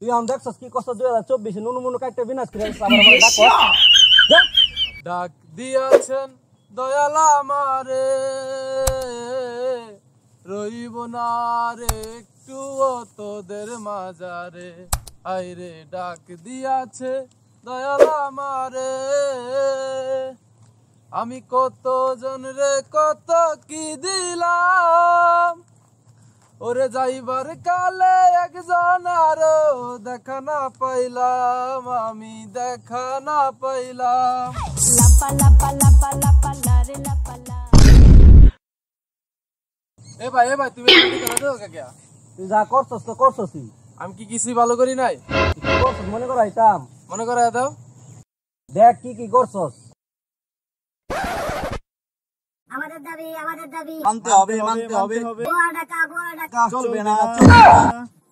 তুই আম দেখছস কি কষ্ট 2024 নুনু মুনু কাটতে বিনাশ করে আবার আমার ডাক ডাক দিয়াছেন দয়াল আমারে, রইব না রে একটু তোদের মাজারে। আইরে ডাক দিয়াছে দয়াল আমারে, আমি কত জন রে কত কি দিলাম, ওরে যাইবার কালে একজন আরো দেখা না পাইলাম, আমি দেখা না পাইলাম। এ ভাই তুমি তুই যা করছস তো করছসই। আমি কি কিছুই ভালো করি নাই? কি করছস মনে করাইতাম? মনে করে দাও। দেখ কি করছস। আমাদের দাবি মানতে হবে গোয়া ডাকা চলবে না।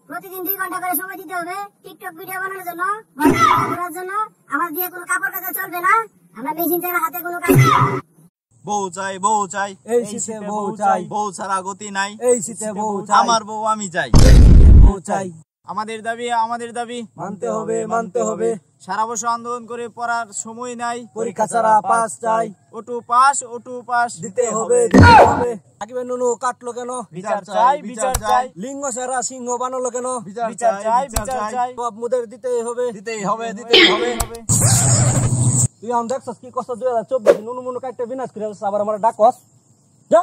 প্রতিদিন 2 ঘন্টা করে সময় দিতে হবে টিকটক ভিডিও বানানোর জন্য, করার জন্য। আমার দিয়ে কোনো কাপড় কাচা চলবে না, আমরা মেশিন ছাড়া হাতে কোনো কাজ বউ চাই এই শীতে বউ চাই, বউ ছাড়া গতি নাই। এই শীতে বউ চাই, আমার বউ আমি চাই। বউ চাই। আমাদের দাবি মানতে হবে। সারা বছর আন্দোলন করে পড়ার সময় নাই, পরীক্ষা ছাড়া পাস চাই, ওটু পাস দিতে হবে। আকিবের নুনু কাটলো কেন? বিচার চাই লিঙ্গ সারা সিংহ বানালো কেন? বিচার চাই সব মুদের দিতেই হবে। তুই আম দেখছস কি কষ্ট 2024 নুনু মুনু কাটতে বিনাশ করে আবার আমার ডাকস যা।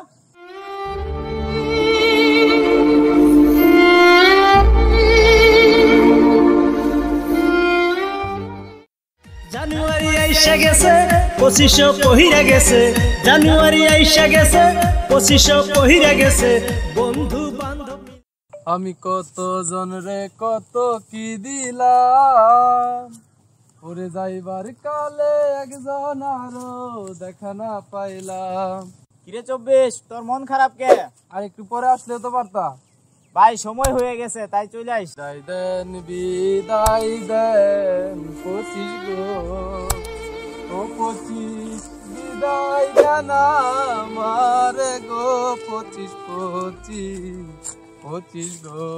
জানুয়ারি আইসা গেছে 2500 পহিরা গেছে, জানুয়ারি আইসা গেছে 2500 পহিরা গেছে, বন্ধু বান্ধব আমি কত জন রে কত কি দিলাম, ওরে যাইবার কালে একজন আরো দেখা না পাইলাম। কিরে 24 তোর মন খারাপ কে? আর একটু পরে আসলে তো পারতা। ভাই সময় হয়ে গেছে তাই চলে আইস। বিদায় দেন 25 গো, ও 25 বিদায় দেন আমারে গো, 25 গো।